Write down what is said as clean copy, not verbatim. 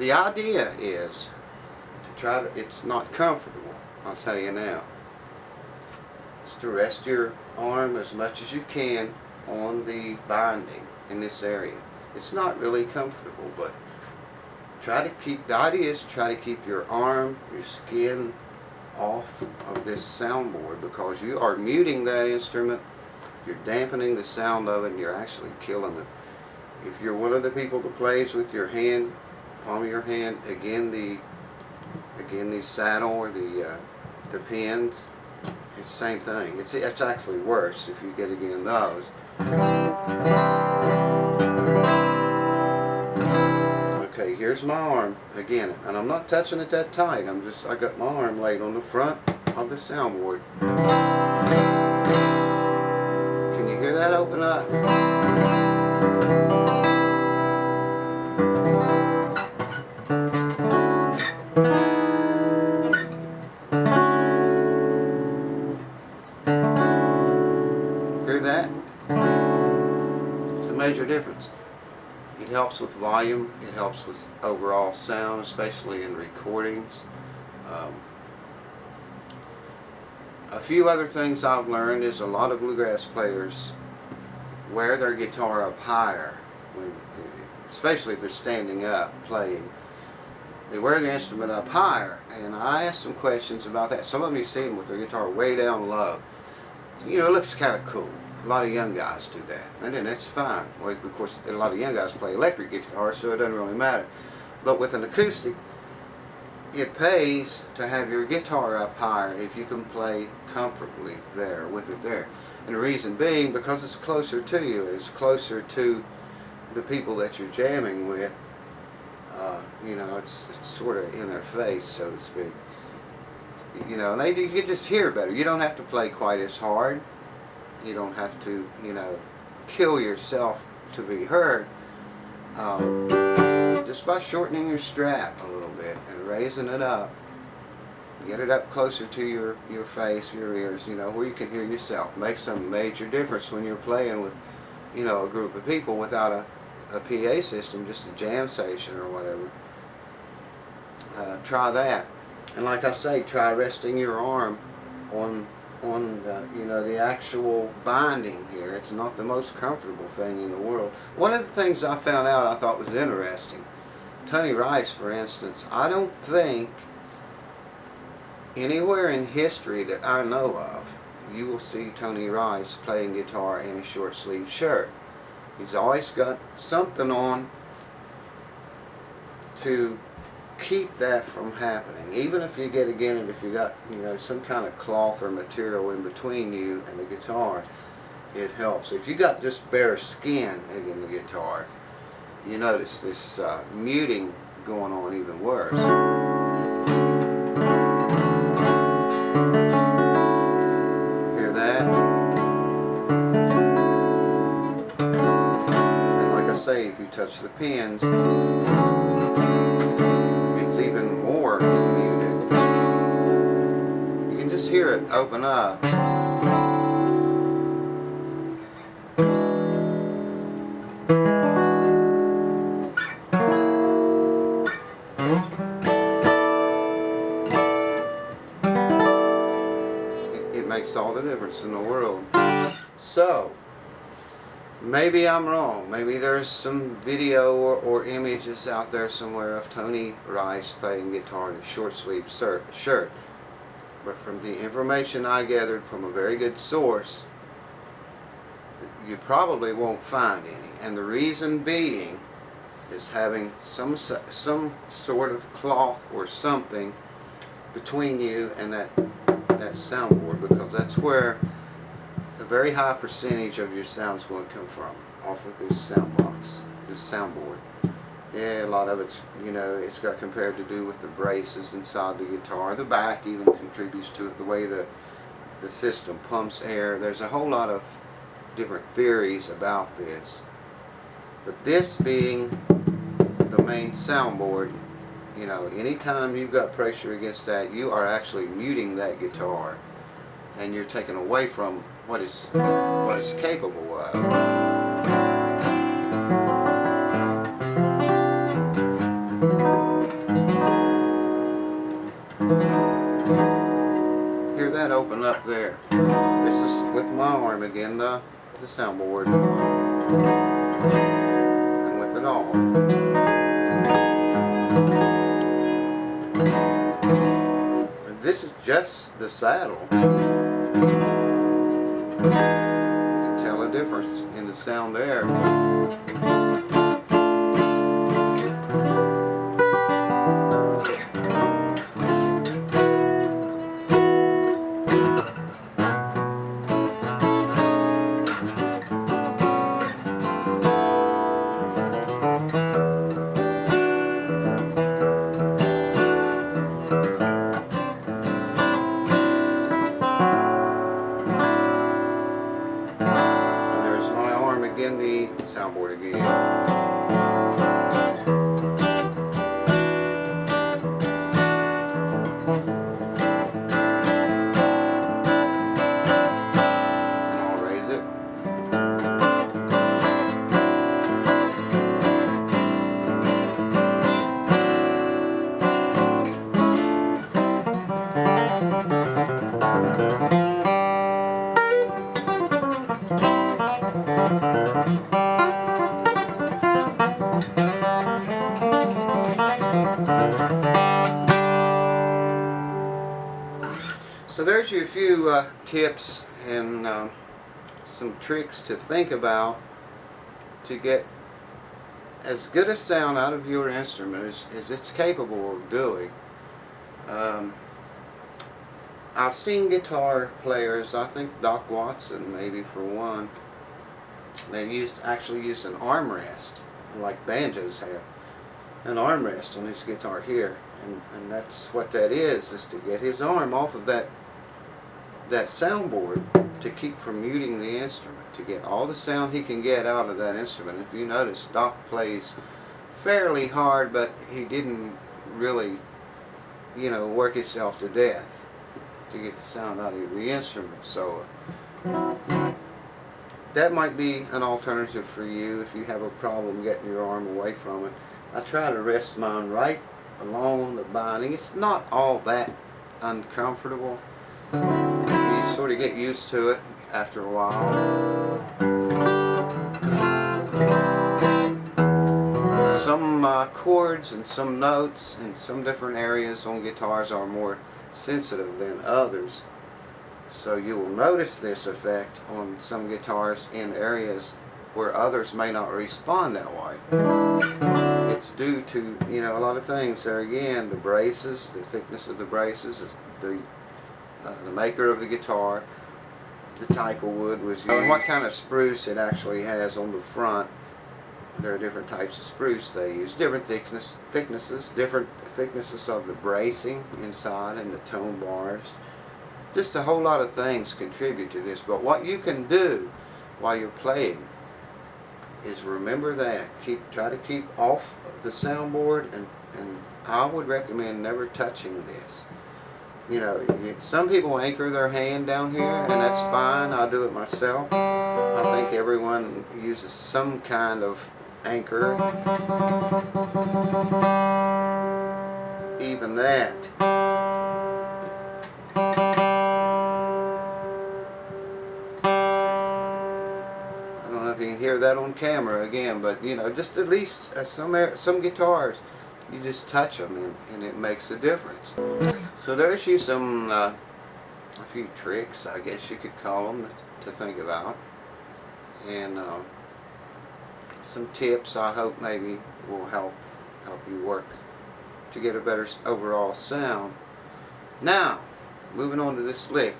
the idea is to try to, it's not comfortable, I'll tell you now. It's to rest your arm as much as you can on the binding in this area. It's not really comfortable, but try to keep, the idea is to try to keep your arm, your skin off of this soundboard, because you are muting that instrument, you're dampening the sound of it, and you're actually killing it. If you're one of the people that plays with your hand, palm of your hand, again the saddle or the pins, it's the same thing. It's actually worse if you get again those. Okay, here's my arm again, and I'm not touching it that tight. I got my arm laid on the front of the soundboard. Can you hear that open up? Hear that? It's a major difference. It helps with volume, it helps with overall sound, especially in recordings. A few other things I've learned is a lot of bluegrass players wear their guitar up higher, especially if they're standing up playing. They wear the instrument up higher, and I asked some questions about that. Some of them you see them with their guitar way down low. You know, it looks kind of cool. A lot of young guys do that, and then that's fine. Well, of course, a lot of young guys play electric guitar, so it doesn't really matter. But with an acoustic, it pays to have your guitar up higher if you can play comfortably there, with it there. And the reason being, because it's closer to you, it's closer to the people that you're jamming with. You know, it's sort of in their face, so to speak. You know, and you can just hear better. You don't have to play quite as hard. You don't have to, you know, kill yourself to be heard. Just by shortening your strap a little bit and raising it up, get it up closer to your face, your ears, you know, where you can hear yourself. Makes some major difference when you're playing with, you know, a group of people without a PA system, just a jam station or whatever. Try that. And like I say, try resting your arm on the, you know, the actual binding here. It's not the most comfortable thing in the world. One of the things I found out I thought was interesting, Tony Rice, for instance, I don't think anywhere in history that I know of you will see Tony Rice playing guitar in a short sleeve shirt. He's always got something on to keep that from happening. Even if you get, again, if you got, you know, some kind of cloth or material in between you and the guitar, it helps. If you got just bare skin in the guitar, you notice this muting going on even worse. Hear that? And like I say, if you touch the pins, it's even more muted. You can just hear it open up. It makes all the difference in the world. So, maybe I'm wrong. Maybe there's some video or images out there somewhere of Tony Rice playing guitar in a short sleeve shirt. But from the information I gathered from a very good source, you probably won't find any. And the reason being is having some sort of cloth or something between you and that soundboard, because that's where a very high percentage of your sound's going to come from, off of this sound box, this soundboard. Yeah, a lot of it's, you know, it's got compared to do with the braces inside the guitar. The back even contributes to it, the way the system pumps air. There's a whole lot of different theories about this. But this being the main soundboard, you know, anytime you've got pressure against that, you are actually muting that guitar, and you're taking away from what it's capable of. the soundboard and with it off. And this is just the saddle. You can tell a difference in the sound there. Again, the soundboard again. And I'll raise it. So there's you a few tips and some tricks to think about to get as good a sound out of your instrument as it's capable of doing. I've seen guitar players, I think Doc Watson maybe for one, they actually used an armrest like banjos have, an armrest on his guitar here, and that's what that is to get his arm off of that soundboard to keep from muting the instrument, to get all the sound he can get out of that instrument. If you notice, Doc plays fairly hard, but he didn't really, you know, work himself to death to get the sound out of the instrument. So that might be an alternative for you if you have a problem getting your arm away from it. I try to rest mine right along the binding. It's not all that uncomfortable. You sort of get used to it after a while. Some chords and some notes and some different areas on guitars are more sensitive than others. So you will notice this effect on some guitars in areas where others may not respond that way. It's due to, you know, a lot of things. There again, the braces, the thickness of the braces, the maker of the guitar, the type of wood was used, and what kind of spruce it actually has on the front. There are different types of spruce they use, different thicknesses, different thicknesses of the bracing inside and the tone bars. Just a whole lot of things contribute to this. But what you can do while you're playing is remember that. Try to keep off of the soundboard, and I would recommend never touching this. You know, some people anchor their hand down here, and that's fine. I do it myself. I think everyone uses some kind of anchor. Even that. I don't know if you can hear that on camera again, but you know, just at least some guitars, you just touch them and it makes a difference. So there's you some a few tricks, I guess you could call them, to think about, and some tips I hope maybe will help you work to get a better overall sound. Now, moving on to this lick.